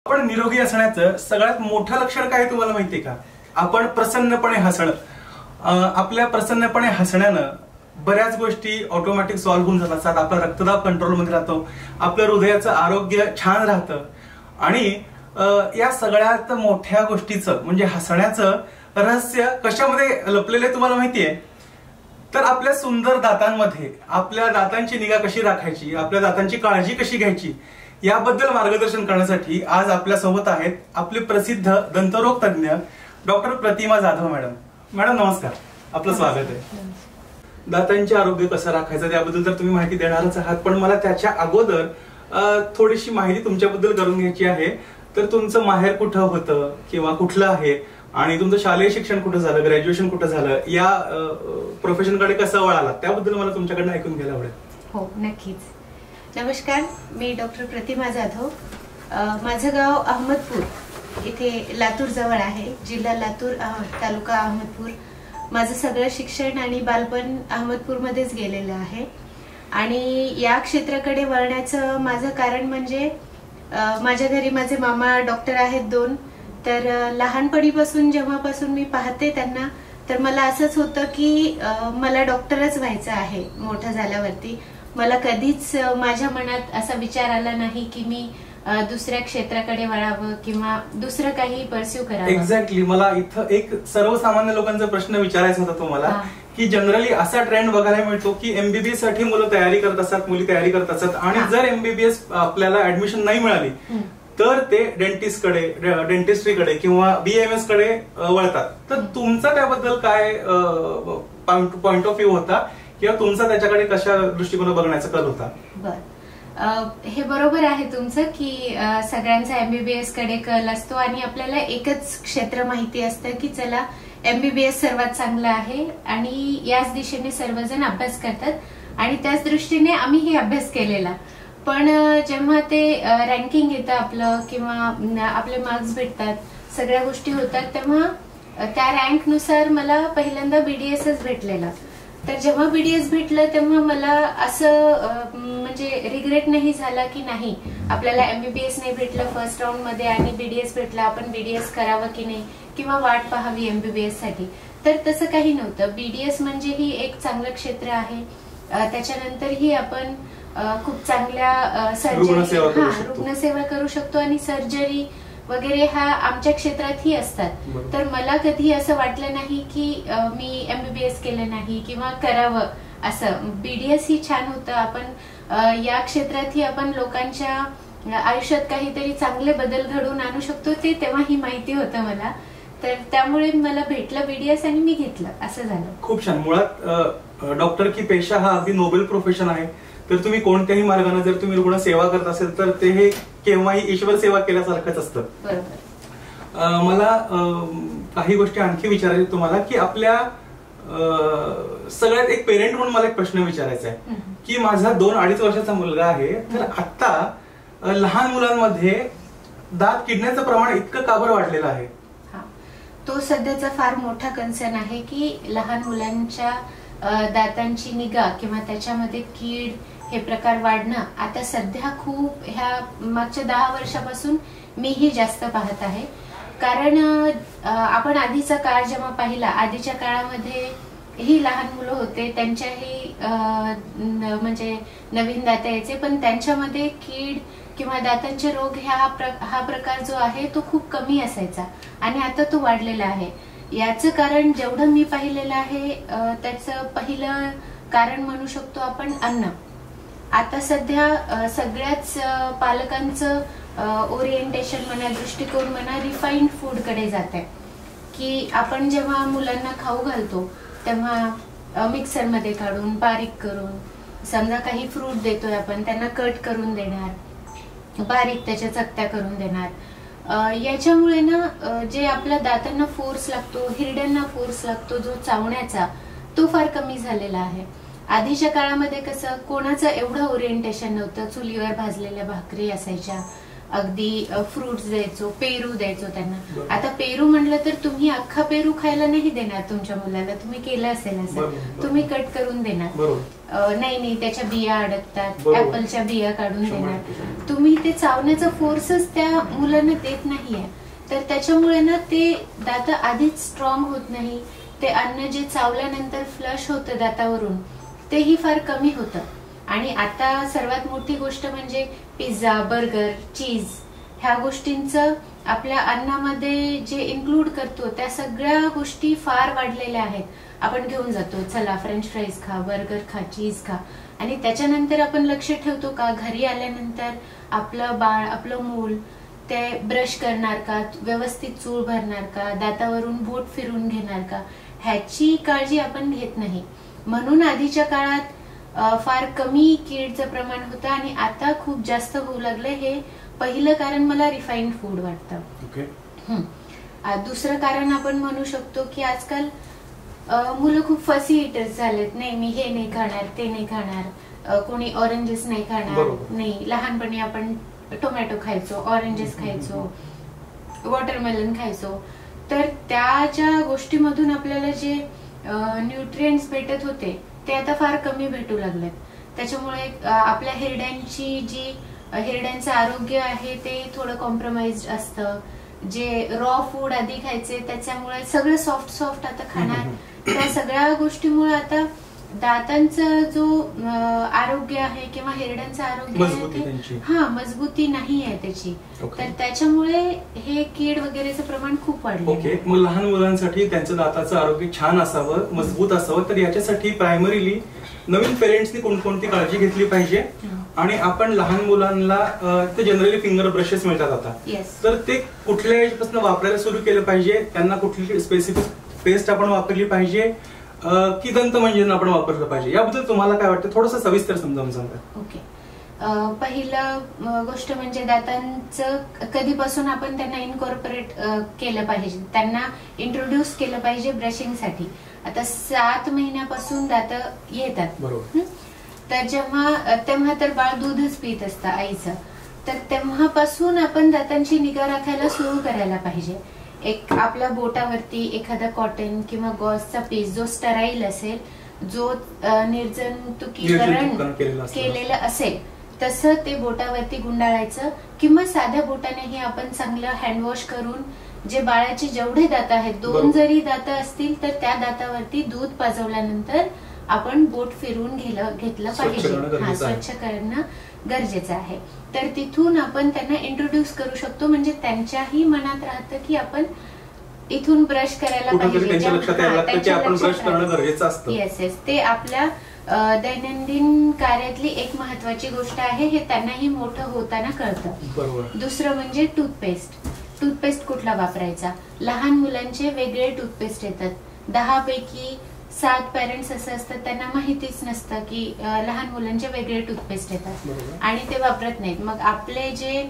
आपण निरोगी असण्याचं सगळ्यात मोठं लक्षण काय तुम्हाला माहितीये का? आपण प्रसन्नपणे हसणं. आपल्या प्रसन्नपणे हसण्यानं बऱ्याच गोष्टी ऑटोमॅटिक सॉल्व्ह होऊन जातात. आपला रक्तदाब कंट्रोलमध्ये राहतो, आपलं हृदयाचं आरोग्य छान राहतं आणि या सगळ्यात मोठ्या गोष्टीचं म्हणजे हसण्याचं रहस्य कशामध्ये लपलेलं तुम्हाला माहितीये? तर आपल्या सुंदर दातांमध्ये. आपल्या दातांची निगा कशी राखायची, आपल्या दातांची काळजी कशी घ्यायची याबद्दल मार्गदर्शन करण्यासाठी आज आपल्या सोबत आहेत आपले प्रसिद्ध दंतरोग तज्ञ डॉक्टर प्रतिमा जाधव मॅडम. मॅडम नमस्कार, आपलं स्वागत आहे. दातांचे आरोग्य कसं राखायचं त्याबद्दल तर तुम्ही माहिती देणारच आहात, पण मला त्याच्या अगोदर थोडीशी माहिती तुमच्याबद्दल करून घ्यायची आहे. तर तुमचं माहेर कुठं होतं किंवा कुठलं आहे आणि तुमचं शालेय शिक्षण कुठं झालं, ग्रॅज्युएशन कुठं झालं, या प्रोफेशनकडे कसं वळाला त्याबद्दल मला तुमच्याकडनं ऐकून घ्यायला आवडेल. हो नक्कीच. नमस्कार, मी डॉक्टर प्रतिमा जाधव. माझं गाव अहमदपूर इथे लातूर जवळ आहे. जिल्हा लातूर, तालुका अहमदपूर. माझं सगळं शिक्षण आणि बालपण अहमदपूरमध्येच गेलेलं आहे आणि या क्षेत्राकडे वळण्याचं माझं कारण म्हणजे माझ्या घरी माझे मामा डॉक्टर आहेत 2. तर लहानपणीपासून जेव्हापासून मी पाहते त्यांना, तर मला असंच होतं की मला डॉक्टरच व्हायचं आहे. मोठं झाल्यावरती मला कधीच माझ्या मनात असा विचार आला नाही की मी दुसऱ्या क्षेत्राकडे वळावं किंवा दुसरं काही परस्यू करावं. एक्झॅक्टली. मला इथं एक सर्वसामान्य लोकांचा प्रश्न विचारायचा होता तुम्हाला की जनरली असा ट्रेंड बघायला मिळतो की एमबीबीएस साठी मुलं तयारी करत असतात, मुली तयारी करत असतात आणि जर एमबीबीएस आपल्याला ऍडमिशन नाही मिळाली तर ते डेंटिस्ट्रीकडे किंवा बीएमएस कडे वळतात. तर तुमचा त्याबद्दल काय पॉइंट ऑफ व्ह्यू होता किंवा तुमचा त्याच्याकडे कशा दृष्टिकोन बघण्याचा कल होता? हे बरोबर आहे तुमचं की सगळ्यांचा एमबीबीएस कडे कल असतो आणि आपल्याला एकच क्षेत्र माहिती असतं की चला एमबीबीएस सर्वात चांगलं आहे आणि याच दिशेने सर्वजण अभ्यास करतात आणि त्याच दृष्टीने आम्हीही अभ्यास केलेला. पण जेव्हा ते रँकिंग येतं आपलं किंवा आपले मार्क्स भेटतात, सगळ्या गोष्टी होतात, तेव्हा त्या रँकनुसार मला पहिल्यांदा बीडीएसच भेटलेला. तर जेव्हा बीडीएस भेटलं तेव्हा मला असं म्हणजे रिग्रेट नाही झाला की नाही आपल्याला एमबीबीएस नाही भेटलं फर्स्ट राऊंड मध्ये आणि बीडीएस भेटला, आपण बीडीएस करावं की नाही किंवा वाट पाहावी एमबीबीएस साठी. तर तसं काही नव्हतं. बीडीएस म्हणजे ही एक चांगलं क्षेत्र आहे. त्याच्यानंतरही आपण खूप चांगल्या सर्जरी रुग्णसेवा करू शकतो आणि सर्जरी वगैरे हा आमच्या क्षेत्रातही असतात. तर मला कधी असं वाटलं नाही की मी एमबीबीएस केलं नाही किंवा करावं असं. बीडीएस ही छान होतं. आपण या क्षेत्रातही आपण लोकांच्या आयुष्यात काहीतरी चांगले बदल घडवून आणू शकतो ते तेव्हा ही माहिती होतं मला. तर त्यामुळे मला भेटलं बीडीएस आणि मी घेतलं, असं झालं. खूप छान. मुळात डॉक्टर की पेशा हा अगदी नोबेल प्रोफेशन आहे. तर तुम्ही कोणत्याही मार्गाने जर तुम्ही रुग्ण सेवा करत असेल तर ते हे केव्हाही ईश्वर सेवा केल्यासारखंच असतं. बरोबर. मला काही गोष्टी आणखी विचारायच्या तुम्हाला की आपल्या सगळ्यात एक पेरेंट म्हणून मला एक प्रश्न विचारायचा आहे की माझा 2-2.5 वर्षाचा मुलगा आहे. तर आता लहान मुलांमध्ये दात किडण्याचं प्रमाण इतकं का बरं वाढलेलं आहे? तो सध्याचा फार मोठा कन्सर्न आहे की लहान मुलांच्या दातांची निगा किंवा त्याच्यामध्ये कीड हे प्रकार वाढणं आता सध्या खूप ह्या मागच्या 10 वर्षापासून मीही जास्त पाहत आहे. कारण आपण आधीचा काळ जेव्हा पाहिला, आधीच्या काळामध्ये ही लहान मुलं होते, त्यांच्याही म्हणजे नवीन दात यायचे, पण त्यांच्यामध्ये कीड किंवा दातांचे रोग हा प्रकार जो आहे तो खूप कमी असायचा आणि आता तो वाढलेला आहे. याचं कारण जेवढं मी पाहिलेलं आहे त्याचं पहिलं कारण म्हणू शकतो आपण अन्न. आता सध्या सगळ्याच पालकांचं ओरिएंटेशन म्हणा, दृष्टिकोन म्हणा, रिफाईंड फूड कडे जात आहे की आपण जेव्हा मुलांना खाऊ घालतो तेव्हा मिक्सर मध्ये काढून बारीक करून, समजा काही फ्रूट देतोय आपण, त्यांना कट करून देणार, बारीक त्याच्या चकत्या करून देणार. याच्यामुळे ना जे आपल्या दातांना फोर्स लागतो, हिरड्यांना फोर्स लागतो जो चावण्याचा, तो फार कमी झालेला आहे. आधीच्या काळामध्ये कसं कोणाचं एवढं ओरिएंटेशन नव्हतं. चुलीवर भाजलेल्या भाकरी असायच्या, अगदी फ्रुट्स द्यायचो, पेरू द्यायचो त्यांना. आता पेरू म्हणलं तर तुम्ही अख्खा पेरू खायला नाही देणार तुमच्या मुलाला, तुम्ही केलं असेल असं, तुम्ही कट करून देणार. नाही त्याच्या बिया अडकतात, ऍपलच्या बिया काढून देणार. तुम्ही ते चावण्याचा फोर्सच त्या मुलांना देत नाहीये, तर त्याच्यामुळे ना ते दात आधीच स्ट्रॉंग होत नाही. ते अन्न जे चावल्यानंतर फ्लश होतं दातावरून तेही फार कमी होतं. आणि आता सर्वात मोठी गोष्ट म्हणजे पिझ्झा, बर्गर, चीज ह्या गोष्टींचं आपल्या अन्नामध्ये जे इन्क्लूड करतो त्या सगळ्या गोष्टी फार वाढलेल्या आहेत. आपण घेऊन जातो, चला फ्रेंच फ्राईज खा, बर्गर खा, चीज खा, आणि त्याच्यानंतर आपण लक्ष ठेवतो का घरी आल्यानंतर आपलं बाळ, आपलं मूल ते ब्रश करणार का, व्यवस्थित चूळ भरणार का, दातावरून बोट फिरून घेणार का, ह्याची काळजी आपण घेत नाही. म्हणून आधीच्या काळात फार कमी कीडचं प्रमाण होतं आणि आता खूप जास्त होऊ लागलं. हे पहिलं कारण मला रिफाईंड फूड वाटतं. दुसरं कारण आपण म्हणू शकतो की आजकाल मुलं खूप फसी इटर्स झालेत. नाही मी हे नाही खाणार, ते नाही खाणार, कोणी ऑरेंजेस नाही खाणार. नाही, लहानपणी आपण टोमॅटो खायचो, ऑरेंजेस खायचो, वॉटरमेलन खायचो, तर त्या ज्या गोष्टीमधून आपल्याला जे न्यूट्रिएंट्स भेटत होते ते आता फार कमी भेटू लागलेत. त्याच्यामुळे आपल्या हिरड्यांचं आरोग्य आहे ते थोडं कॉम्प्रोमाइज असतं. जे रॉ फूड आधी खायचे त्याच्यामुळे सगळं सॉफ्ट आता खाणार, त्या सगळ्या गोष्टीमुळे आता दातांचं जो आरोग्य आहे किंवा हिरड्यांचं आरोग्य आहे मजबूती नाही आहे त्याची, तर त्याच्यामुळे हे कीड वगैरेचं प्रमाण खूप वाढलं. ओके, मग लहान मुलांसाठी त्यांचं दाताचं आरोग्य छान असावं, मजबूत असावं, तर याच्यासाठी प्रायमरीली नवीन पेरेंट्सनी कोणकोणती काळजी घेतली पाहिजे? आणि आपण लहान मुलांना ते जनरली फिंगर ब्रशेस मिळतात आता, तर ते कुठल्या एजपासून वापरायला सुरू केलं पाहिजे? त्यांना कुठली स्पेसिफिक पेस्ट आपण वापरली पाहिजे की दंतमंजन आपण वापरलं पाहिजे? याबद्दल तुम्हाला काय वाटतं, थोडंसं सविस्तर समजावून सांगा. ओके, पहिलं गोष्ट म्हणजे दातांचं कधीपासून आपण त्यांना इनकॉर्पोरेट केलं पाहिजे, त्यांना इंट्रोड्यूस केलं पाहिजे ब्रशिंगसाठी. आता 7 महिन्यापासून दात येतात, तर तेव्हा तर बाळ दूधच पित असतं आईचं, तर तेव्हापासून आपण दातांची निगा राखायला सुरू करायला पाहिजे. एक आपल्या बोटावरती एखादा कॉटन किंवा गॉजचा पीस जो स्टराईल असेल, जो निर्जंतुकीकरण केलेलं असेल, तसं ते बोटावरती गुंडाळायचं, किंवा साध्या बोटानेही आपण चांगलं हँडवॉश करून जे बाळाचे जेवढे दात आहेत, 2 जरी दात असतील तर त्या दातावरती दूध पाजवल्यानंतर आपण बोट फिरून घेतलं पाहिजे. स्वच्छ करणं गरजेचं आहे. तर तिथून आपण त्यांना इंट्रोड्यूस करू शकतो, म्हणजे त्यांच्याही मनात राहतं की आपण इथून ब्रश करायला पाहिजे. येस, ते आपल्या दैनंदिन कार्यातली एक महत्वाची गोष्ट आहे, हे त्यांनाही मोठं होताना कळतं. दुसरं म्हणजे टूथपेस्ट कुठला वापरायचा? लहान मुलांचे वेगळे टूथपेस्ट येतात. 10 पैकी 7 पेरेंट्स असं असतात त्यांना माहितीच नसतं की लहान मुलांचे वेगळे टूथपेस्ट येतात आणि ते वापरत नाहीत. मग आपले जे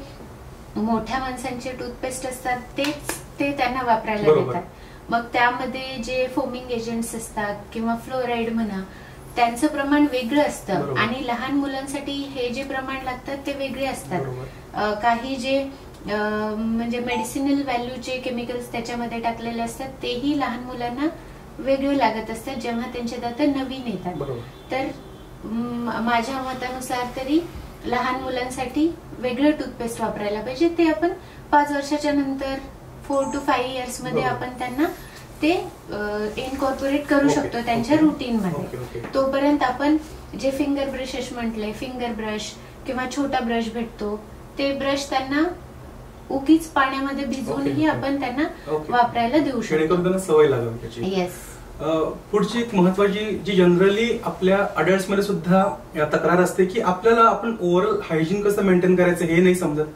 मोठ्या माणसांचे टूथपेस्ट असतात तेच ते त्यांना वापरायला देतात. मग त्यामध्ये जे फोमिंग एजंट्स असतात किंवा फ्लोराईड म्हणा, त्यांचं प्रमाण वेगळं असतं आणि लहान मुलांसाठी हे जे प्रमाण लागतात ते वेगळे असतात. काही जे म्हणजे मेडिसिनल व्हॅल्यूचे केमिकल्स त्याच्यामध्ये टाकलेले असतात तेही लहान मुलांना वेगळे लागत असतात जेव्हा त्यांचे दात नवीन येतात. तर माझ्या मतानुसार तरी लहान मुलांसाठी वेगळं टूथपेस्ट वापरायला पाहिजे. ते आपण 5 वर्षाच्या नंतर 4 to 5 इयर्स मध्ये आपण त्यांना ते इनकॉर्पोरेट करू शकतो त्यांच्या रुटीन मध्ये. तोपर्यंत आपण जे फिंगर ब्रशेस म्हटले, फिंगर ब्रश किंवा छोटा ब्रश भेटतो, ते ब्रश त्यांना उगीच पाण्यामध्ये भिजवूनही आपण त्यांना वापरायला देऊ शकतो, सवय लागेल. येस. पुढची एक महत्वाची जी जनरली आपल्या अडल्ट मध्ये सुद्धा तक्रार असते की आपल्याला आपण ओव्हरऑल हायजीन कसं मेंटेन करायचं हे नाही समजत.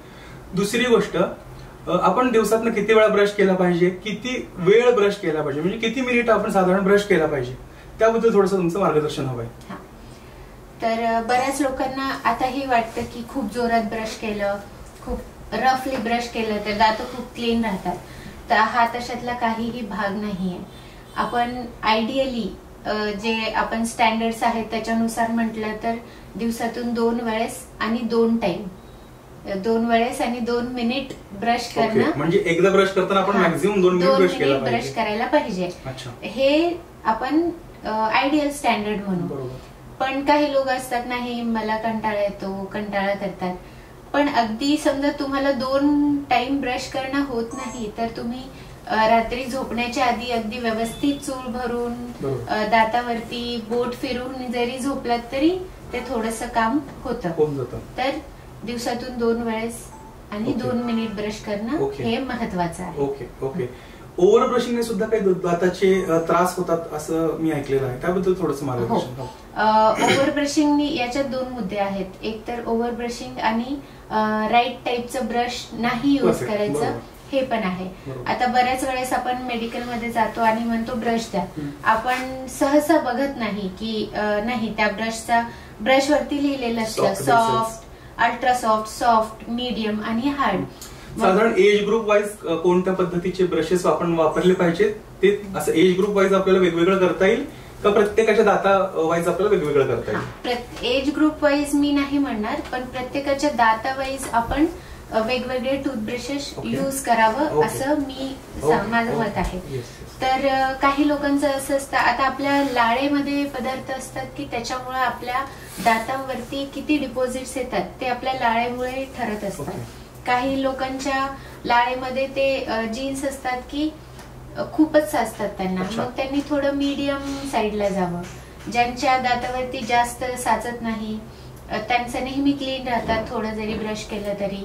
दुसरी गोष्ट, आपण दिवसातनं किती वेळा ब्रश केला पाहिजे, किती वेळ ब्रश केला पाहिजे, म्हणजे किती मिनिट आपण साधारण ब्रश केला पाहिजे, त्याबद्दल थोडंसं तुमचं मार्गदर्शन हवंय. तर बऱ्याच लोकांना आताही वाटतं की खूप जोरात ब्रश केलं, खूप रफली ब्रश केलं तर दात खूप क्लीन राहतात. तर हा तशातला काहीही भाग नाहीये. आपण आयडियली जे आपण स्टँडर्ड्स आहेत त्याच्यानुसार म्हटलं तर दिवसातून 2 वेळेस आणि 2 टाइम 2 वेळेस आणि 2 मिनिट ब्रश करणं. म्हणजे एकदा ब्रश करताना आपण मॅक्झिमम 2 मिनिट ब्रश करायला पाहिजे. हे आपण आयडियल स्टँडर्ड म्हणू. पण काही लोक असतात नाही मला कंटाळा येतो, कंटाळा करतात. पण अगदी समजा तुम्हाला 2 टाइम ब्रश करणं होत नाही तर तुम्ही रात्री झोपण्याच्या आधी अगदी व्यवस्थित चूळ भरून दातावरती बोट फिरून जरी झोपलात तरी ते थोडंसं काम होतं. तर दिवसातून 2 वेळेस आणि 2 मिनिट ब्रश करणं हे महत्वाचं आहे. Okay okay. ओव्हर ब्रशिंगने सुद्धा काही दाताचे त्रास होतात असं मी ऐकलेलं आहे, त्याबद्दल थोडंसं मार्गदर्शन. ओव्हर ब्रशिंग याच्यात 2 मुद्दे आहेत. एक तर ओव्हर ब्रशिंग आणि राईट टाईपचं ब्रश नाही यूज करायचं हे पण आहे. आता बऱ्याच वेळेस आपण मेडिकल मध्ये जातो आणि म्हणतो ब्रश द्या. आपण सहसा बघत नाही की नाही त्या ब्रश वरती लिहिलेलं असतं soft, ultra soft, soft, medium आणि हार्ड. साधारण एज ग्रुप वाईज कोणत्या पद्धतीचे ब्रशेस आपण वापरले पाहिजेत, ते असं एज ग्रुप वाईज आपल्याला वेगवेगळं करता येईल का प्रत्येकाच्या दाता वाईज आपल्याला वेगवेगळं करता येईल? एज ग्रुप वाईज मी नाही म्हणणार, पण प्रत्येकाच्या दाता वाईज आपण वेगवेगळे टूथब्रशेस यूज करावं असं माझं मत आहे. तर काही लोकांचं असं असतं, आता आपल्या लाळेमध्ये पदार्थ असतात की त्याच्यामुळे आपल्या दातांवरती किती डिपॉझिट्स येतात ते आपल्या लाळेमुळे ठरत असतात. काही लोकांच्या लाळेमध्ये ते जीन्स असतात की खूपच साचतात त्यांना, मग त्यांनी थोडं मीडियम साईडला जावं. ज्यांच्या दातावरती जास्त साचत नाही, त्यांचं नेहमी क्लीन राहतात, थोडं जरी ब्रश केलं तरी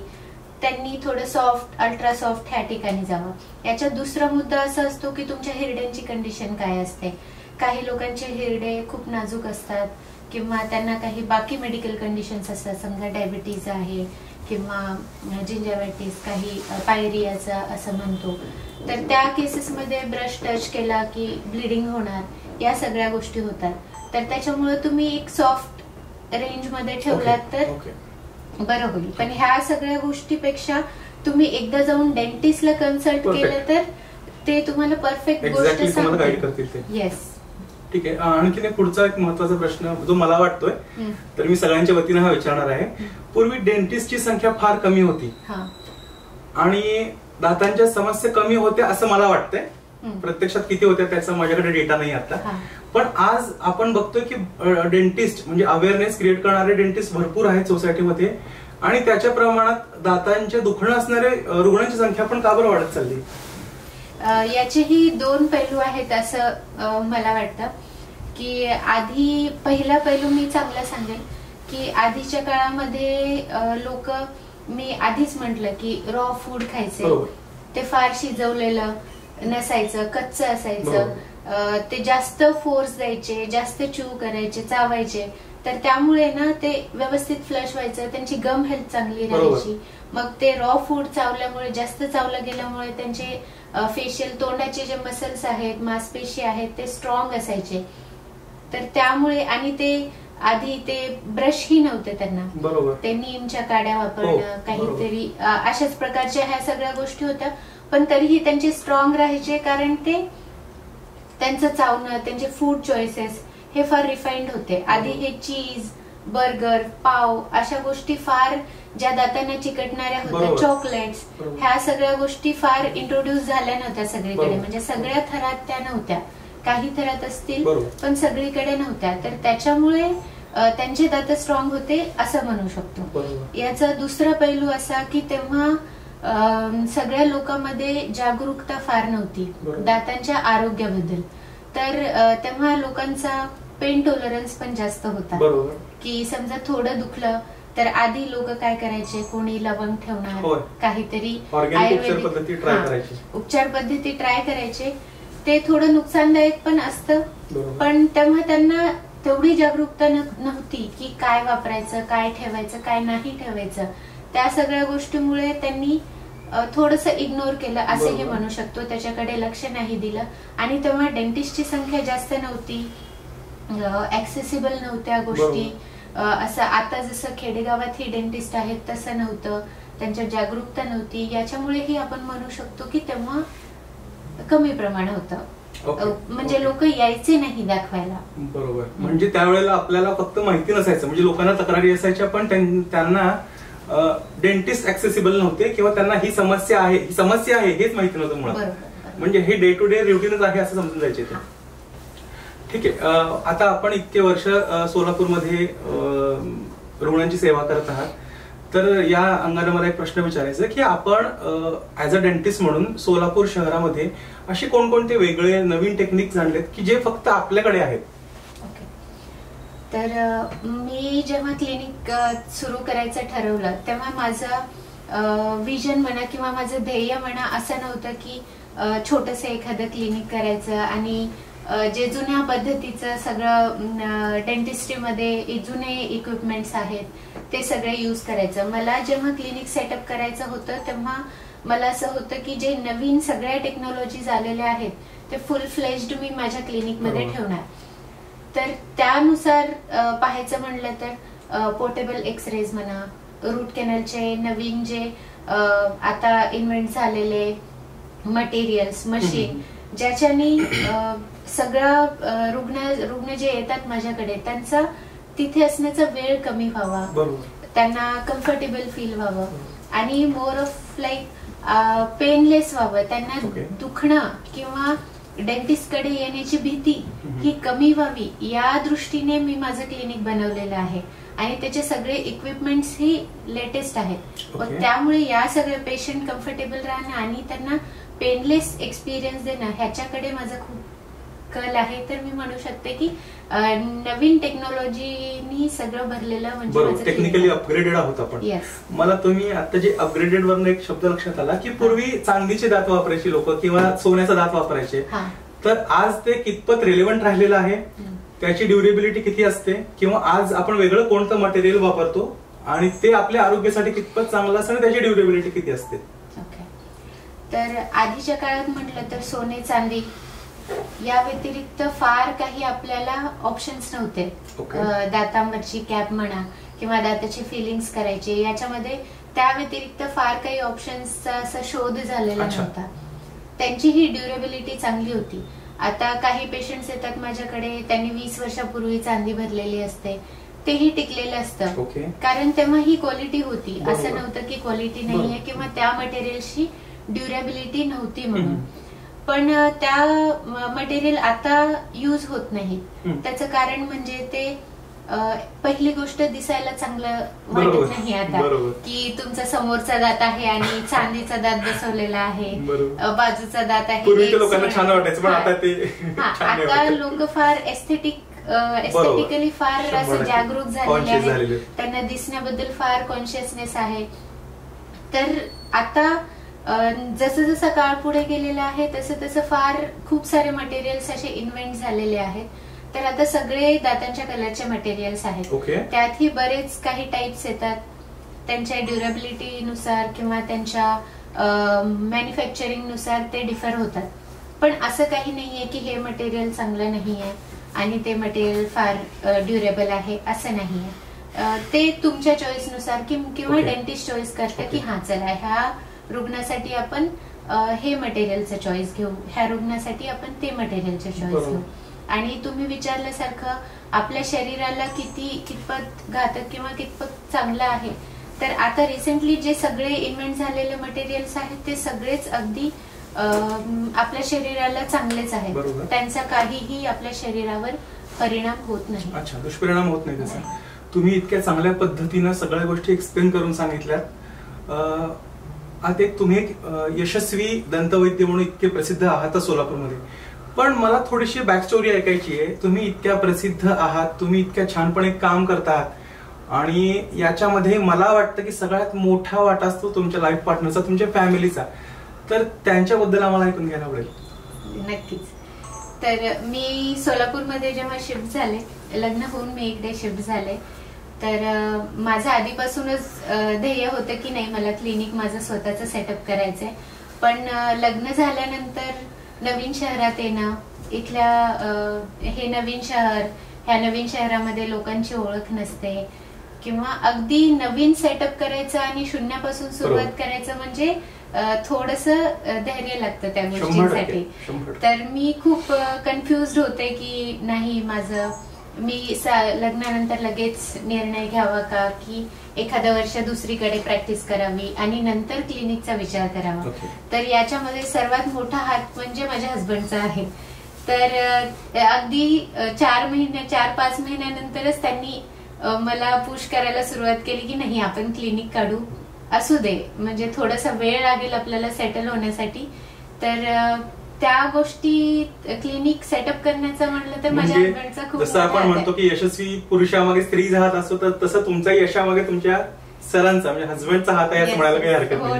त्यांनी थोडं सॉफ्ट, अल्ट्रा सॉफ्ट ह्या ठिकाणी जावं. याच्यात दुसरा मुद्दा असा असतो की तुमच्या हिरड्यांची कंडिशन काय असते. काही लोकांचे हिरडे खूप नाजूक असतात किंवा त्यांना काही बाकी मेडिकल कंडिशन्स असतात, समजा डायबिटीज आहे किंवा जिंजायटिस, काही पायरियाचा असं म्हणतो. तर त्या केसेसमध्ये ब्रश टच केला की ब्लिडिंग होणार, या सगळ्या गोष्टी होतात. तर त्याच्यामुळे तुम्ही एक सॉफ्ट रेंज मध्ये ठेवलात तर बरं होईल. पण ह्या सगळ्या गोष्टीपेक्षा तुम्ही एकदा जाऊन डेंटिस्टला कन्सल्ट केलं तर ते तुम्हाला परफेक्ट गोष्ट सांगतील. येस. ठीक आहे. आणखीन एक पुढचा एक महत्वाचा प्रश्न जो मला वाटतोय, तर मी सगळ्यांच्या वतीनं हा विचारणार आहे. पूर्वी डेंटिस्टची संख्या फार कमी होती आणि दातांच्या समस्या कमी होत्या असं मला वाटतंय. प्रत्यक्षात किती होत्या त्याचा माझ्याकडे डेटा नाही आता, पण आज आपण बघतोय की डेंटिस्ट म्हणजे अवेअरनेस क्रिएट करणारे डेंटिस्ट भरपूर आहेत सोसायटीमध्ये आणि त्याच्या प्रमाणात दातांचे दुखणं असणारे रुग्णांची संख्या पण का बरं वाढत चालली? याचेही 2 पैलू आहेत असं मला वाटतं. की आधी पहिला पैलू मी चांगला सांगेल की आधीच्या काळामध्ये लोक, मी आधीच म्हटलं की रॉ फूड खायचे, ते फार शिजवलेलं नसायचं, कच्चं असायचं, ते जास्त फोर्स द्यायचे, जास्त च्यू करायचे, चावायचे. तर त्यामुळे ना ते व्यवस्थित फ्लश व्हायचं, त्यांची गम हेल्थ चांगली राहायची. मग ते रॉ फूड चावल्यामुळे, जास्त चावलं गेल्यामुळे त्यांचे फेशियल तोंडाचे जे मसल्स आहेत, मांसपेशी आहेत ते स्ट्रॉंग असायचे. तर त्यामुळे, आणि ते आधी ते ब्रशही नव्हते त्यांना, ते नीमच्या काड्या वापरणं, काहीतरी अशाच प्रकारच्या ह्या सगळ्या गोष्टी होत्या. पण तरीही त्यांचे स्ट्रॉंग राहायचे, कारण ते त्यांचं चावणं, त्यांचे फूड चॉईसेस हे फार रिफाईंड होते. आधी हे चीज, बर्गर, पाव अशा गोष्टी फार ज्या दातांना चिकटणाऱ्या होत्या, चॉकलेट्स, ह्या सगळ्या गोष्टी फार इंट्रोड्यूस झाल्या नव्हत्या सगळीकडे. म्हणजे सगळ्या थरात त्या नव्हत्या, काही थरात असतील पण सगळीकडे नव्हत्या. तर त्याच्यामुळे त्यांचे दात स्ट्रॉंग होते असं म्हणू शकतो. याचा दुसरा पैलू असा की तेव्हा सगळ्या लोकांमध्ये जागरूकता फार नव्हती दातांच्या आरोग्याबद्दल. तर तेव्हा लोकांचा पेन टॉलरन्स पण जास्त होता. की समजा थोडं दुखलं तर आधी लोक काय करायचे, कोणी लवंग ठेवणार, काहीतरी आयुर्वेदिक उपचार पद्धती ट्राय करायचे. ते थोडं नुकसानदायक पण असतं, पण तेव्हा त्यांना तेवढी जागरूकता नव्हती की काय वापरायचं, काय ठेवायचं, काय नाही ठेवायचं. त्या सगळ्या गोष्टीमुळे त्यांनी थोडंसं इग्नोर केलं असंही म्हणू शकतो, त्याच्याकडे लक्ष नाही दिलं. आणि तेव्हा डेंटिस्टची संख्या जास्त नव्हती, ऍक्सेसिबल नव्हत्या गोष्टी. असं आता जसं खेडेगावात ही डेंटिस्ट आहेत तसं नव्हतं, त्यांच्यात जागरूकता नव्हती. याच्यामुळेही आपण म्हणू शकतो की तेव्हा कमी प्रमाण होतं. म्हणजे लोक यायचे नाही दाखवायला. बरोबर. म्हणजे त्यावेळेला आपल्याला फक्त माहिती नसायचं, म्हणजे लोकांना तक्रारी असायच्या पण त्यांना डेंटिस्ट ऍक्सेसिबल नव्हते किंवा त्यांना ही समस्या आहे हेच माहिती नव्हतं मुळात. म्हणजे हे डे टू डे रुटीनच आहे असं समजून जायचे ते. ठीक आहे, आता आपण इतके वर्ष सोलापूरमध्ये रुग्णांची सेवा करत आहात, तर या अंगाने मला एक प्रश्न विचारायचा की आपण ऍज अ डेंटिस्ट म्हणून सोलापूर शहरामध्ये असे कोणकोणते वेगळे नवीन टेक्निक जाणलेत की जे फक्त आपल्याकडे आहेत? तर मी जेव्हा क्लिनिक सुरू करायचं ठरवलं तेव्हा माझं विजन म्हणा किंवा माझं ध्येय म्हणा असं नव्हतं की छोटंसं एखादं क्लिनिक करायचं आणि जे जुन्या पद्धतीचं सगळं डेंटिस्ट्रीमध्ये जुने इक्विपमेंट्स आहेत ते सगळे यूज करायचं. मला जेव्हा क्लिनिक सेटअप करायचं होतं तेव्हा मला असं होतं की जे नवीन सगळ्या टेक्नॉलॉजीज आलेल्या आहेत ते फुल फ्लेज्ड मी माझ्या क्लिनिकमध्ये ठेवणार. तर त्यानुसार पाहायचं म्हणलं तर पोर्टेबल एक्सरेज म्हणा, रूट कॅनलचे नवीन जे आता इन्व्हेंट झालेले मटेरियल्स, मशीन, ज्याच्यानी सगळं रुग्ण जे येतात माझ्याकडे त्यांचा तिथे असण्याचा वेळ कमी व्हावा, त्यांना कम्फर्टेबल फील व्हावं आणि मोर ऑफ लाईक पेनलेस व्हावं, त्यांना दुखणं किंवा डेंटिस्ट कडे येण्याची भीती ही कमी व्हावी या दृष्टीने मी माझं क्लिनिक बनवलेलं आहे. आणि त्याचे सगळे इक्विपमेंट्स ही लेटेस्ट आहेत. त्यामुळे या सगळे पेशंट कम्फर्टेबल राहणं आणि त्यांना पेनलेस एक्सपिरियन्स देणं ह्याच्याकडे माझा खूप कल आहे. तर मी म्हणू शकते की नवीन टेक्नॉलॉजीनी सगळं भरलेलं म्हणजे टेक्निकली अपग्रेडेड आहोत आपण. मला तुम्ही आता जे अपग्रेडेड वरून एक शब्द लक्षात आला की पूर्वी चांदीचे दात वापरायचे लोक किंवा सोन्याचा दात वापरायचे, तर आज ते कितपत रेलेव्हंट राहिलेलं आहे, त्याची ड्युरेबिलिटी किती असते किंवा आज आपण वेगळं कोणतं मटेरियल वापरतो आणि ते आपल्या आरोग्यासाठी कितपत चांगलं असतं आणि त्याची ड्युरेबिलिटी किती असते? तर आधीच्या काळात म्हटलं तर सोने चांदी या व्यतिरिक्त फार काही आपल्याला ऑप्शन्स नव्हते. दातांवरची कॅप म्हणा किंवा दाताची फिलिंग्स करायचे, याच्यामध्ये त्या व्यतिरिक्त फार काही ऑप्शन्सचा असा शोध झालेला नव्हता. त्यांची ही ड्युरेबिलिटी चांगली होती. आता काही पेशंट्स येतात माझ्याकडे, त्यांनी 20 वर्षापूर्वी चांदी भरलेली असते, तेही टिकलेलं असतं कारण तेव्हा ही क्वालिटी होती. असं नव्हतं की क्वालिटी नाहीये किंवा त्या मटेरियलची ड्युरेबिलिटी नव्हती म्हणून. पण त्या मटेरियल आता यूज होत नाही. त्याचं कारण म्हणजे ते पहिली गोष्ट दिसायला चांगलं वाटत नाही आता की तुमचा समोरचा दात आहे आणि चांदीचा दात बसवलेला आहे, बाजूचा दात आहे. आता लोक फार एस्थेटिकली फार असं जागरूक झालेले आहेत, त्यांना दिसण्याबद्दल फार कॉन्शियसनेस आहे. तर आता जसं जसं काळ पुढे गेलेला आहे तसं तसं फार खूप सारे मटेरियल्स असे इन्व्हेंट झालेले आहेत. तर आता सगळे दातांच्या कलरचे मटेरियल्स आहेत. त्यातही बरेच काही टाइप्स येतात, त्यांच्या ड्युरेबिलिटी नुसार किंवा त्यांच्या मॅन्युफॅक्चरिंग नुसार ते डिफर होतात. पण असं काही नाहीये की हे मटेरियल चांगलं नाहीये आणि ते मटेरियल फार ड्युरेबल आहे, असं नाहीये. ते तुमच्या चॉईस नुसार किंवा डेंटिस्ट चॉईस करतं की हा चला ह्या रुग्णासाठी आपण हे मटेरियलचं चॉईस घेऊ, ह्या रुग्णासाठी आपण ते मटेरियलचं चॉईस घेऊ. आणि तुम्ही विचारल्यासारखं आपल्या शरीराला कितपत घातक किंवा कितपत चांगलं आहे, तर आता रिसेंटली जे सगळे इन्व्हेंट झालेले मटेरियल्स आहेत ते सगळेच अगदी आपल्या शरीराला चांगलेच आहेत. त्यांचा काहीही आपल्या शरीरावर परिणाम होत नाही. अच्छा, दुष्परिणाम होत नाही त्याचा. तुम्ही इतक्या चांगल्या पद्धतीनं सगळ्या गोष्टी एक्सप्लेन करून सांगितल्यात. आता तुम्ही एक यशस्वी दंतवैद्य म्हणून इतके प्रसिद्ध आहात सोलापूरमध्ये, पण मला थोडीशी बॅक स्टोरी ऐकायची आहे. तुम्ही इतक्या प्रसिद्ध आहात, तुम्ही इतक्या छानपणे काम करतात आणि याच्यामध्ये मला वाटतं की सगळ्यात मोठा वाटा असतो तुमच्या लाईफ पार्टनरचा, तुमच्या फॅमिलीचा. तर त्यांच्याबद्दल आम्हाला ऐकून घ्यायला आवडेल. नक्कीच. तर मी सोलापूरमध्ये जेव्हा शिफ्ट झाले, लग्न होऊन मी इकडे शिफ्ट झाले, तर माझं आधीपासूनच ध्येय होतं की नाही मला क्लिनिक माझं स्वतःचं सेटअप करायचंय. पण लग्न झाल्यानंतर नवीन शहरात येणं, इथल्या हे नवीन शहर, ह्या नवीन शहरामध्ये लोकांची ओळख नसते किंवा अगदी नवीन सेटअप करायचं आणि शून्यापासून सुरुवात करायचं म्हणजे थोडंसं धैर्य लागतं त्या गोष्टींसाठी. तर मी खूप कन्फ्युज्ड होते की नाही माझं मी लग्नानंतर लगेच निर्णय घ्यावा का की एखादं वर्ष दुसरीकडे प्रॅक्टिस करावी आणि नंतर क्लिनिकचा विचार करावा. तर याच्यामध्ये सर्वात मोठा हात म्हणजे माझ्या हस्बंडचा आहे. तर अगदी 4-5 महिन्यानंतरच त्यांनी मला पुश करायला सुरुवात केली की नाही आपण क्लिनिक काढू, असू दे म्हणजे थोडासा वेळ लागेल आपल्याला सेटल होण्यासाठी. तर त्या गोष्टी क्लिनिक सेटअप करण्याचं म्हणलं तर माझ्या हस्बंडचा खूप, जसं आपण म्हणतो की यशस्वी पुरुषामागे स्त्री हात असतो, तर तसं तुमचा यशामागे तुमच्या सरांचा म्हणजे हस्बंडचा हात आहे म्हणायला काही हरकत नाही. हो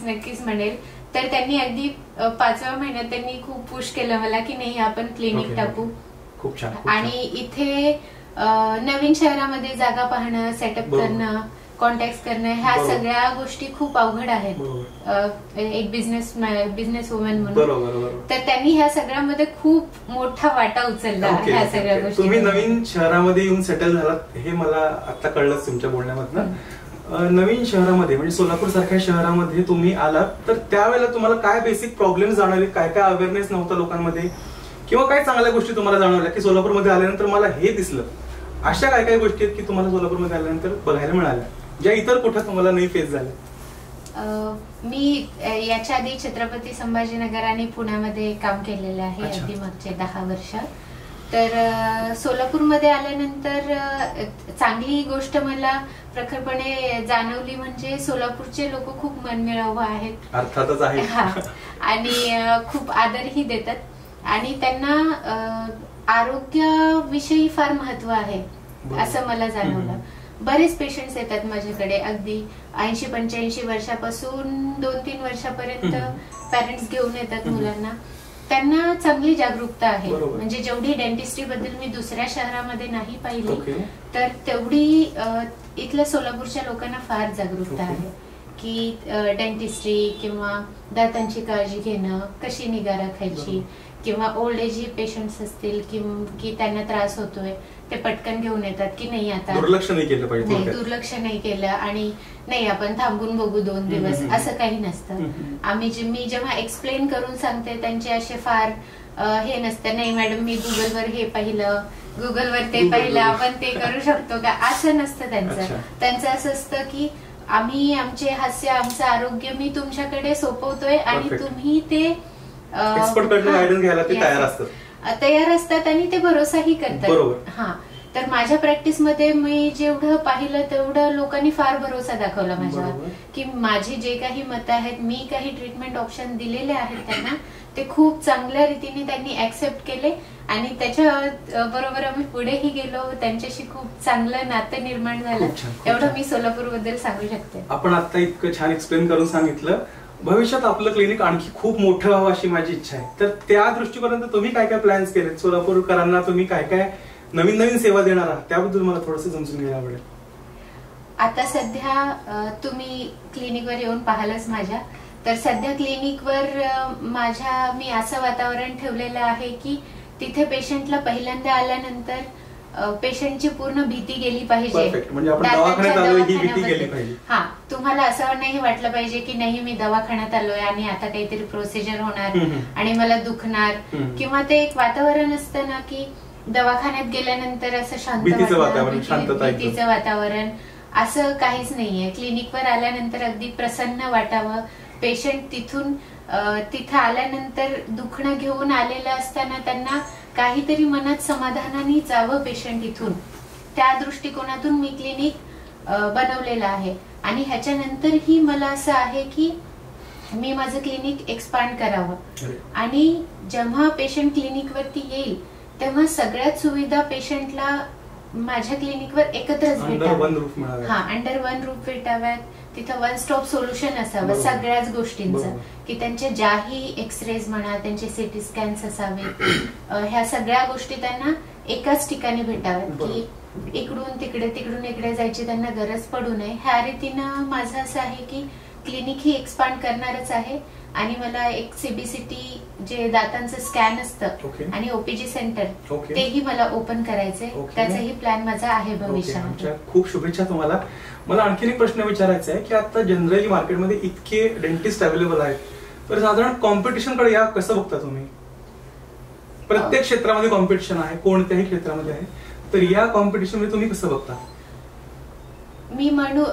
नक्कीच म्हणेल. तर त्यांनी अगदी 5व्या महिन्यात त्यांनी खूप पुश केलं मला की नाही आपण क्लिनिक टाकू. खूप छान. आणि इथे नवीन शहरामध्ये जागा पाहणं, सेटअप करणं, कॉन्टॅक्ट करणं, ह्या सगळ्या गोष्टी खूप अवघड आहेत एक बिझनेस वुमन म्हणून. तर त्यांनी ह्या सगळ्यामध्ये खूप मोठा वाटा उचलला ह्या सगळ्या गोष्टी. तुम्ही नवीन शहरामध्ये येऊन सेटल झालात हे मला आता कळलंच तुमच्या बोलण्यामधनं. नवीन शहरामध्ये म्हणजे सोलापूर सारख्या शहरामध्ये तुम्ही आलात, तर त्यावेळेला तुम्हाला काय बेसिक प्रॉब्लेम जाणवले, काय काय अवेअरनेस नव्हता लोकांमध्ये, किंवा काय चांगल्या गोष्टी तुम्हाला जाणवल्या की सोलापूरमध्ये आल्यानंतर मला हे दिसलं, अशा काय काय गोष्टी आहेत की तुम्हाला सोलापूरमध्ये आल्यानंतर बघायला मिळाल्या ज्या इतर कुठं तुम्हाला नाही फेस झाल्या? मी याच्या आधी छत्रपती संभाजीनगर आणि पुण्यामध्ये काम केलेलं आहे अगदी मागचे 10 वर्ष. तर सोलापूरमध्ये आल्यानंतर चांगली गोष्ट मला प्रखरपणे जाणवली म्हणजे सोलापूरचे लोक खूप मनमिळावू आहेत. अर्थातच आहे. आणि खूप आदरही देतात आणि त्यांना आरोग्याविषयी फार महत्व आहे असं मला जाणवलं. बरेच पेशंट्स येतात माझ्याकडे अगदी 80-85 वर्षापासून 2-3 वर्षापर्यंत पॅरेंट्स घेऊन येतात मुलांना. त्यांना चांगली जागरूकता आहे. म्हणजे जेवढी डेंटिस्ट्री बद्दल मी दुसऱ्या शहरामध्ये नाही पाहिली तर तेवढी इथल्या सोलापूरच्या लोकांना फार जागरूकता आहे की डेंटिस्ट्री किंवा दातांची काळजी घेणं, कशी निगा राखायची, किंवा ओल्ड एज पेशंट्स असतील की त्यांना त्रास होतोय ते पटकन घेऊन येतात की नाही आता दुर्लक्ष नाही केलं पाहिजे, दुर्लक्ष नाही केलं आणि नाही आपण थांबून बघू 2 दिवस, असं काही नसतं. मी जेव्हा एक्सप्लेन करून सांगते त्यांचे असे फार हे नसतं, नाही मॅडम मी गुगलवर हे पाहिलं, गुगलवर ते पाहिलं, आपण ते करू शकतो का, असं नसतं त्यांचं असं असतं की आम्ही आमचे हास्य, आमचं आरोग्य मी तुमच्याकडे सोपवतोय आणि तुम्ही ते गायडन्स घ्यायला ते तयार असतात आणि ते भरोसाही करतात. तर माझ्या प्रॅक्टिसमध्ये मी जेवढं पाहिलं तेवढं लोकांनी फार भरोसा दाखवला माझ्यावर की माझी जे काही मतं आहेत, मी काही ट्रीटमेंट ऑप्शन दिलेले आहेत त्यांना, ते खूप चांगल्या रीतीने त्यांनी ऍक्सेप्ट केले आणि त्याच्या बरोबर आम्ही पुढेही गेलो. त्यांच्याशी खूप चांगलं नातं निर्माण झालं. एवढं मी सोलापूर बद्दल सांगू शकते. आपण आता इतकं छान एक्सप्लेन करून सांगितलं. भविष्यात आपलं क्लिनिक आणखी खूप मोठं व्हावं अशी माझी इच्छा आहे. तर त्या दृष्टीकोनातून तुम्ही काय काय प्लॅन्स केलेत, सोलापूरकरांना तुम्ही काय काय नवीन सेवा देणार आहात, त्याबद्दल मला थोडंसं समजून घ्यायला आवडेल. आता सध्या तुम्ही क्लिनिकवर येऊन पाहालच माझ्या, तर सध्या क्लिनिकवर मी असं वातावरण ठेवलेलं आहे की तिथे पेशंटला पहिल्यांदा आल्यानंतर पेशंटची पूर्ण भीती गेली पाहिजे. म्हणजे आपण दवाखान्यात आलोय ही भीती गेली पाहिजे. तुम्हाला असं नाही वाटलं पाहिजे की नाही मी दवाखान्यात आलोय आणि आता काहीतरी प्रोसिजर होणार आणि मला दुखणार, किंवा ते एक वातावरण असतं ना की दवाखान्यात गेल्यानंतर असं भीतीचं वातावरण, असं काहीच नाहीये. क्लिनिकवर आल्यानंतर अगदी प्रसन्न वाटावं. पेशंट तिथं आल्यानंतर दुखणं घेऊन आलेलं असताना त्यांना काहीतरी मनात समाधानाने जावं पेशंट इथून, त्या दृष्टिकोनातून मी क्लिनिक बनवलेलं आहे. आणि ह्याच्यानंतरही मला असं आहे की मी माझं क्लिनिक एक्सपांड करावं आणि जेव्हा पेशंट क्लिनिकवरती येईल तेव्हा सगळ्याच सुविधा पेशंटला माझ्या क्लिनिकवर एकत्रच भेटाव्यात. अंडर वन रूफ भेटाव्यात. तिथं वन स्टॉप सोल्युशन असावं सगळ्याच गोष्टींचं, की त्यांचे ज्याही एक्सरेज म्हणा, त्यांचे सिटी स्कॅन्स असावेत, ह्या सगळ्या गोष्टी त्यांना एकाच ठिकाणी भेटाव्यात की इकडून इकडे जायची त्यांना गरज पडू नये. ह्या रीतीनं माझं असं आहे की क्लिनिक ही एक्सपांड करणारच आहे आणि मला एक सीबीसीटी जे दातांचं स्कॅन असतं आणि ओपीजी सेंटर तेही मला ओपन करायचंय. त्याचाही प्लॅन माझा आहे भविष्यामध्ये. खूप शुभेच्छा तुम्हाला. मला आणखी एक प्रश्न विचारायचा आहे की आता जनरली मार्केटमध्ये इतके डेंटिस्ट अवेलेबल आहेत, तर साधारण कॉम्पिटिशन कडे या कसं बघता तुम्ही? प्रत्येक क्षेत्रामध्ये कॉम्पिटिशन आहे, कोणत्याही क्षेत्रामध्ये आहे, तर या कॉम्पिटिशन मध्ये तुम्ही कसं बघता? मी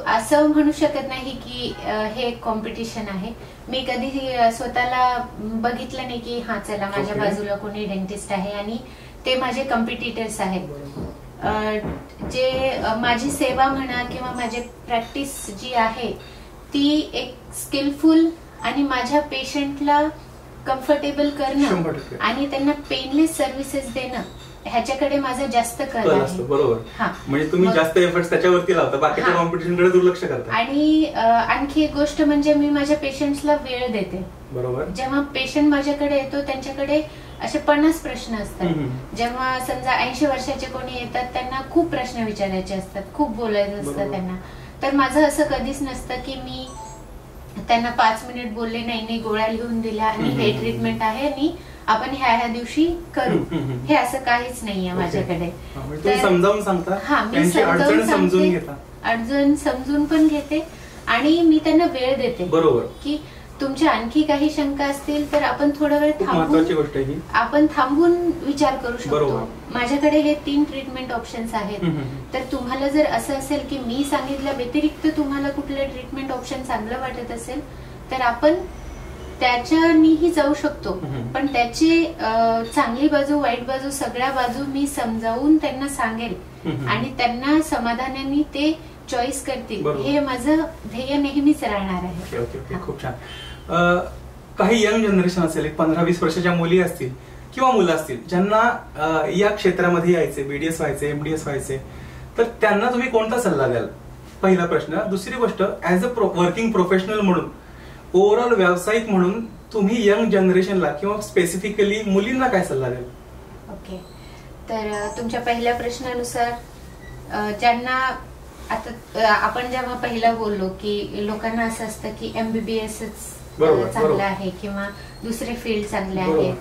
असं म्हणू शकत नाही की हे कॉम्पिटिशन आहे. मी कधी स्वतःला बघितलं नाही की हा चला माझ्या बाजूला कोणी डेंटिस्ट आहे आणि ते माझे कॉम्पिटिटर्स आहेत. जे माझी सेवा म्हणा किंवा माझी प्रॅक्टिस जी आहे ती एक स्किलफुल आणि माझ्या पेशंटला कम्फर्टेबल करणं आणि त्यांना पेनलेस सर्व्हिसेस देणं ह्याच्याकडे माझा जास्त कल आहे. बरोबर. म्हणजे तुम्ही जास्त एफर्ट्स त्याच्यावरती लावता, बाकीच्या कॉम्पिटिशनकडे दुर्लक्ष करता. आणि आणखी एक गोष्ट म्हणजे मी माझ्या पेशंट्सला वेळ देते. बरोबर. जेव्हा पेशंट माझ्याकडे येतो त्यांच्याकडे असे 50 प्रश्न असतात. जेव्हा समजा 80 वर्षाचे कोणी येतात त्यांना खूप प्रश्न विचारायचे असतात, खूप बोलायचं असतं त्यांना. तर माझं असं कधीच नसतं की मी त्यांना 5 मिनिट बोलले, नाही गोळ्या लिहून दिल्या आणि हे ट्रीटमेंट आहे आणि आपण ह्या दिवशी करू, हे असं काहीच नाहीये माझ्याकडे. समजावून सांगता? हा, मी अडचण समजून पण घेते आणि मी त्यांना वेळ देते. बरोबर. की तुमच्या आणखी काही शंका असतील तर आपण थोडा वेळ थांबून विचार करू शकतो. माझ्याकडे हे 3 ट्रीटमेंट ऑप्शन्स आहेत. तर तुम्हाला जर असं असेल की मी सांगितल्या व्यतिरिक्त तुम्हाला कुठलं ट्रीटमेंट ऑप्शन चांगलं वाटत असेल तर आपण त्याच्यानीही जाऊ शकतो. पण त्याची चांगली बाजू, वाईट बाजू, सगळ्या बाजू मी समजावून त्यांना सांगेल आणि त्यांना समाधानाने ते चॉईस करतील. हे माझं ध्येय नेहमीच राहणार आहे. खूप छान. काही यंग जनरेशन असेल, 15-20 वर्षाच्या मुली असतील किंवा मुलं असतील ज्यांना या क्षेत्रामध्ये यायचे, बीडीएस व्हायचे, एमडीएस व्हायचे, तर त्यांना तुम्ही कोणता सल्ला द्याल? पहिला प्रश्न. दुसरी गोष्ट, ऍज अ वर्किंग प्रोफेशनल म्हणून, ओव्हरऑल व्यावसायिक म्हणून तुम्ही यंग जनरेशनला किंवा स्पेसिफिकली मुलींना काय सल्ला द्याल? ओके. तर तुमच्या पहिल्या प्रश्नानुसार ज्यांना आता आपण जेव्हा पहिला बोललो की लोकांना असं असतं की एमबीबीएसच चांगलं आहे किंवा दुसरे फील्ड चांगले आहेत,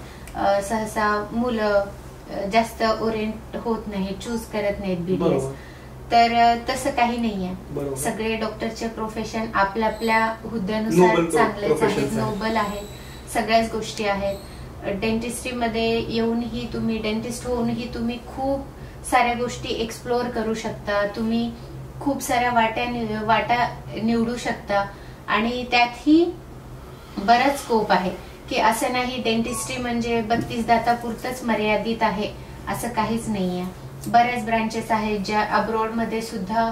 सहसा मुलं जास्त ओरिएंट होत नाही, चूज करत नाहीत बीडीएस. तर तसं काही नाहीये. सगळे डॉक्टरचे प्रोफेशन आपल्या आपल्या हुद्द्यानुसार चांगलेच आहेत, नोबल आहेत, सगळ्याच गोष्टी आहेत. डेंटिस्ट्रीमध्ये येऊनही तुम्ही, डेंटिस्ट होऊनही तुम्ही खूप साऱ्या गोष्टी एक्सप्लोर करू शकता. तुम्ही खूप साऱ्या वाटा निवडू शकता आणि त्यातही बराच स्कोप आहे. की असं नाही डेंटिस्ट्री म्हणजे 32 दातापुरतच मर्यादित आहे, असं काहीच नाहीये. बऱ्याच ब्रांचेस आहेत ज्या अब्रॉड मध्ये सुद्धा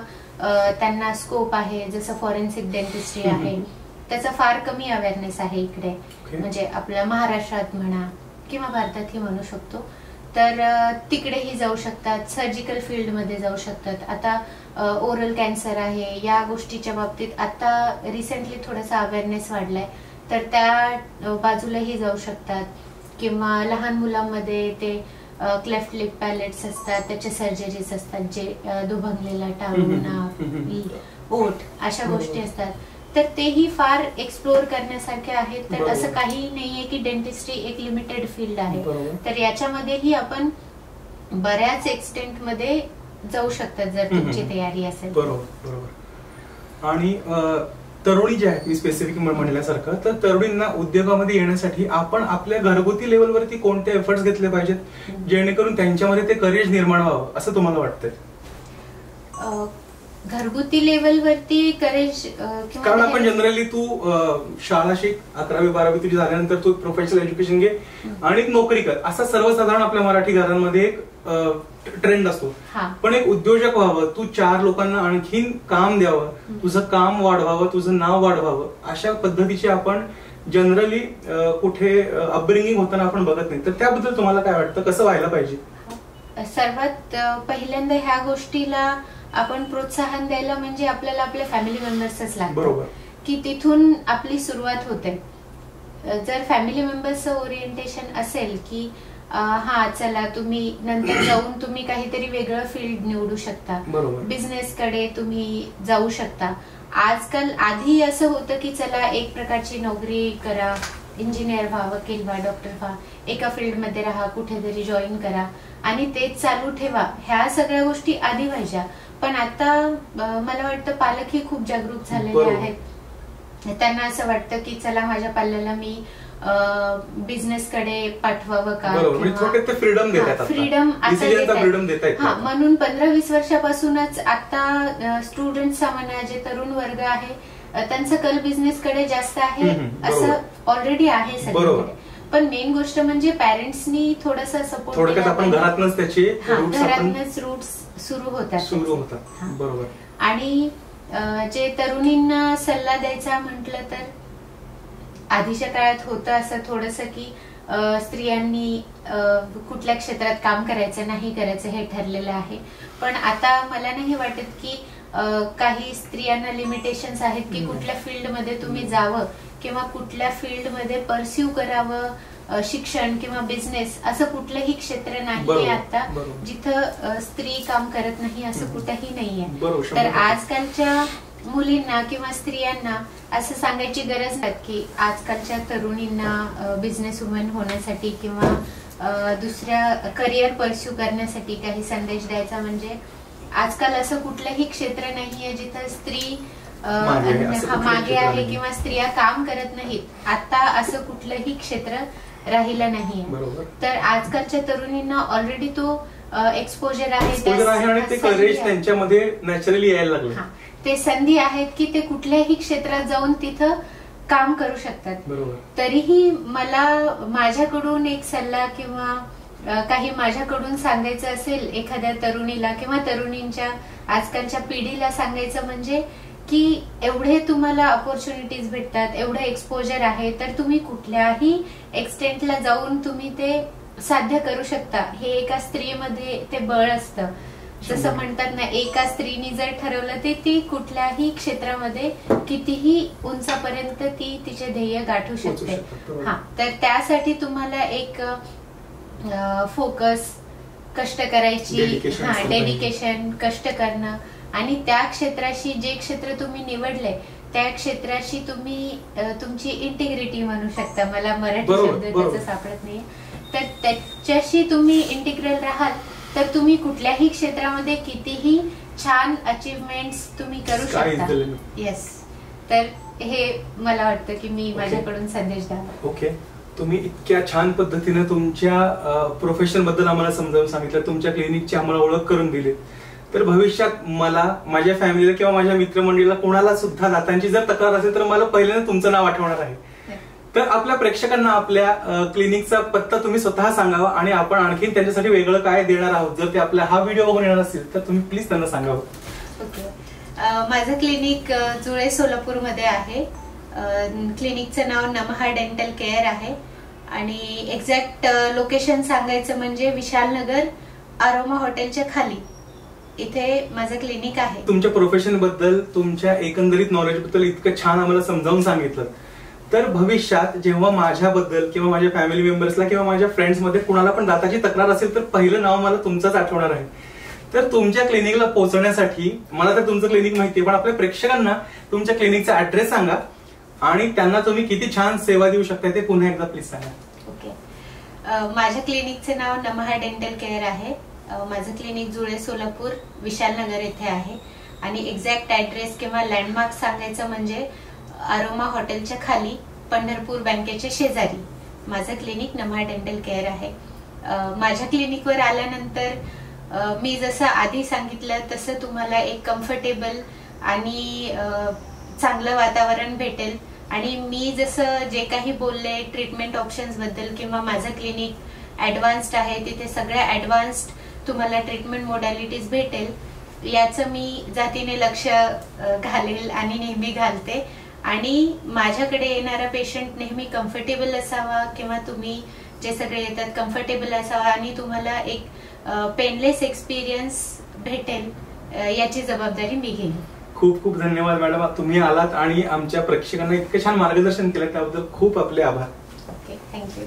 त्यांना स्कोप आहे. जसं फॉरेन्सिक डेंटिस्ट्री आहे, त्याचा फार कमी अवेअरनेस आहे इकडे. म्हणजे आपल्या महाराष्ट्रात म्हणा किंवा भारतातही म्हणू शकतो. तर तिकडेही जाऊ शकतात, सर्जिकल फील्ड मध्ये जाऊ शकतात. आता ओरल कॅन्सर आहे, या गोष्टीच्या बाबतीत आता रिसेंटली थोडासा अवेअरनेस वाढलाय, तर त्या बाजूलाही जाऊ शकतात. किंवा लहान मुलांमध्ये ते क्लेफ्ट लिप पॅलेट्स असतात, त्याचे सर्जरीज असतात, जे दुभंगलेला टाळू, ओठ, अशा गोष्टी असतात. तर तेही फार एक्सप्लोर करण्यासारखे आहेत. तर असं काही नाहीये की डेंटिस्ट्री एक लिमिटेड फील्ड आहे. तर याच्यामध्येही आपण बऱ्याच एक्सटेंट मध्ये जाऊ शकतात जर तुमची तयारी असेल. बरोबर. आणि तरुणी जे आहेत, मी स्पेसिफिक म्हणल्यासारखं, तर तरुणींना उद्योगामध्ये येण्यासाठी आपण आपल्या घरगुती लेवलवरती कोणते एफर्ट्स घेतले पाहिजेत जेणेकरून त्यांच्यामध्ये ते करिअर निर्माण व्हावं असं तुम्हाला वाटतंय? घरगुती लेवलवरती करेज, कारण आपण जनरली तू शाळा शिक, 11वी-12वी तुझी झाल्यानंतर तू प्रोफेशनल एज्युकेशन घे आणि नोकरी कर, असा सर्वसाधारण आपल्या मराठी घरांमध्ये एक ट्रेंड असतो. पण एक उद्योजक व्हावं, तू 4 लोकांना आणखीन काम द्यावं, तुझं काम वाढवावं, तुझं नाव वाढवावं, अशा पद्धतीचे आपण जनरली कुठे अपब्रिंगिंग होताना आपण बघत नाही. तर त्याबद्दल तुम्हाला काय वाटतं, कसं व्हायला पाहिजे? सर्वात पहिल्यांदा ह्या गोष्टीला आपण प्रोत्साहन द्यायला म्हणजे आपल्याला आपल्या फॅमिली मेंबर्सच लागतात, की तिथून आपली सुरुवात होते. जर फॅमिली मेंबर्सचं ओरिएंटेशन असेल की हा चला तुम्ही नंतर जाऊन तुम्ही काहीतरी वेगळं फील्ड निवडू शकता, बिझनेस कडे तुम्ही जाऊ शकता. आजकाल आधी असं होतं की चला एक प्रकारची नोकरी करा, इंजिनियर व्हा, वकील व्हा, डॉक्टर व्हा, एका फील्ड मध्ये राहा, कुठेतरी जॉईन करा आणि तेच चालू ठेवा, ह्या सगळ्या गोष्टी आधी व्हायच्या. पण आता मला वाटतं पालकही खूप जागरूक झालेले आहेत त्यांना असं वाटतं की चला माझ्या पाल्याला मी बिझनेस कडे पाठवावं का, फ्रीडम म्हणून 15-20 वर्षापासूनच आता स्टुडंट्स म्हणा, जे तरुण वर्ग आहे त्यांचा कल बिझनेस कडे जास्त आहे असं ऑलरेडी आहे सगळीकडे. पण मेन गोष्ट म्हणजे पॅरेंट्सनी थोडासा सपोर्ट, घरातनच रूट्स सुरू होतात. बरोबर. आणि जे तरुणींना सल्ला द्यायचा म्हटलं तर आधीच्या काळात होतं असं थोडंसं की स्त्रियांनी कुठल्या क्षेत्रात काम करायचं नाही करायचं हे ठरलेलं आहे. पण आता मला नाही वाटत की काही स्त्रियांना लिमिटेशन्स आहेत की कुठल्या फील्डमध्ये तुम्ही जावं किंवा कुठल्या फील्डमध्ये परस्यू करावं, शिक्षण किंवा बिझनेस असं कुठलंही क्षेत्र नाही आता जिथं स्त्री काम करत नाही असं कुठंही नाहीये. तर आजकालच्या मुलींना किंवा स्त्रियांना असं सांगायची गरज नाही की आजकालच्या तरुणींना बिझनेस वुमन होण्यासाठी किंवा दुसऱ्या करिअर परस्यू करण्यासाठी काही संदेश द्यायचा म्हणजे आजकाल असं कुठलंही क्षेत्र नाहीये जिथं स्त्री मागे आहे किंवा स्त्रिया काम करत नाहीत. आता असं कुठलंही क्षेत्र राहिलं नाहीये. तर आजकालच्या तरुणींना ऑलरेडी तो एक्सपोजर आहे आणि ते करेज त्यांच्यामध्ये नॅचरली यायला लागले. ते संधी आहेत की ते कुठल्याही क्षेत्रात जाऊन तिथं काम करू शकतात. तरीही मला माझ्याकडून एक सल्ला किंवा काही माझ्याकडून सांगायचं असेल एखाद्या तरुणीला किंवा तरुणींच्या आजकालच्या पिढीला सांगायचं म्हणजे की एवढे तुम्हाला ऑपॉर्च्युनिटीज भेटतात, एवढं एक्सपोजर आहे, तर तुम्ही कुठल्याही एक्सटेंटला जाऊन तुम्ही ते साध्य करू शकता. हे एका स्त्रीमध्ये ते बळ असतं. जसं म्हणतात ना, एका स्त्रीने जर ठरवलं ते ती कुठल्याही क्षेत्रामध्ये कितीही उंचापर्यंत ती तिचे ध्येय गाठू शकते. तर त्यासाठी तुम्हाला एक फोकस, कष्ट करायची, डेडिकेशन, कष्ट करणं आणि त्या क्षेत्राशी, जे क्षेत्र तुम्ही निवडले त्या क्षेत्राशी तुम्ही तुमची इंटिग्रिटी म्हणू शकता. मला मराठी शब्द त्याचा सापडत नाही. तर त्याच्याशी तुम्ही इंटिग्रल राहाल तर तुम्ही कुठल्याही क्षेत्रामध्ये कितीही छान अचीवमेंट्स तुम्ही करू शकता. येस. तर हे मला वाटतं की मी माझ्याकडून संदेश द्यावा. ओके. तुम्ही इतक्या छान पद्धतीने तुमच्या प्रोफेशन बद्दल आम्हाला समजावून सांगितलं, तुमच्या क्लिनिकची आम्हाला ओळख करून दिली. तर भविष्यात मला, माझ्या फॅमिलीला किंवा माझ्या मित्रमंडळीला कोणाला सुद्धा दातांची जर तक्रार असेल तर मला पहिल्यांदा तुमचं नाव आठवणार आहे. तर आपल्या प्रेक्षकांना आपल्या क्लिनिकचा पत्ता तुम्ही स्वतः सांगावा आणि आपण आणखी त्यांच्यासाठी वेगळं काय देणार आहोत. जर ते आपला हा व्हिडिओ बघून येणार असतील तर तुम्ही प्लीज त्यांना सांगावं. ओके. माझं क्लिनिक जुळे सोलापूरमध्ये आहे. क्लिनिकचं नाव नमहा डेंटल केअर आहे आणि एक्झॅक्ट लोकेशन सांगायचं म्हणजे विशालनगर आरोमा हॉटेलच्या खाली इथे माझं क्लिनिक आहे. तुमच्या प्रोफेशन बद्दल, तुमच्या एकंदरीत नॉलेज बद्दल इतकं छान आम्हाला समजावून सांगितलं. तर भविष्यात जेव्हा माझ्याबद्दल किंवा माझ्या फॅमिली मेंबर्सला किंवा माझ्या फ्रेंड्समध्ये कुणाला पण दाताची तक्रार असेल तर पहिलं नाव मला तुमचंच आठवणार आहे. तर तुमच्या क्लिनिकला पोहोचण्यासाठी, मला तर तुमचं क्लिनिक माहिती आहे, पण आपल्या प्रेक्षकांना तुमच्या क्लिनिकचा ऍड्रेस सांगा आणि त्यांना तुम्ही किती छान सेवा देऊ शकता ते पुन्हा एकदा प्लीज सांगा. ओके. माझ्या क्लिनिकचे नाव नमहा डेंटल केअर आहे. माझं क्लिनिक जुळे सोलापूर विशालनगर येथे आहे आणि एक्झॅक्ट ऍड्रेस किंवा लँडमार्क सांगायचं म्हणजे आरोमा हॉटेलच्या खाली पंढरपूर बँकेच्या शेजारी माझं क्लिनिक नमहा डेंटल केअर आहे. माझ्या क्लिनिकवर आल्यानंतर मी जसं आधी सांगितलं तसं तुम्हाला एक कम्फर्टेबल आणि चांगलं वातावरण भेटेल आणि मी जसं जे काही बोलले ट्रीटमेंट ऑप्शन्स बद्दल किंवा माझं क्लिनिक ऍडव्हान्स्ड आहे, तिथे सगळ्या ऍडव्हान्स्ड तुम्हाला ट्रीटमेंट मोडॅलिटीज भेटेल याचं मी जातीने लक्ष घालेल आणि नेहमी घालते. आणि माझ्याकडे येणारा पेशंट नेहमी कम्फर्टेबल असावा किंवा तुम्ही जे सगळे येतात कम्फर्टेबल असावा आणि तुम्हाला एक पेनलेस एक्सपिरियन्स भेटेल याची जबाबदारी मी घेईन. खूप खूप धन्यवाद मॅडम, तुम्ही आलात आणि आमच्या प्रेक्षकांना इतकं छान मार्गदर्शन केलं त्याबद्दल खूप आपले आभार. Okay, thank you.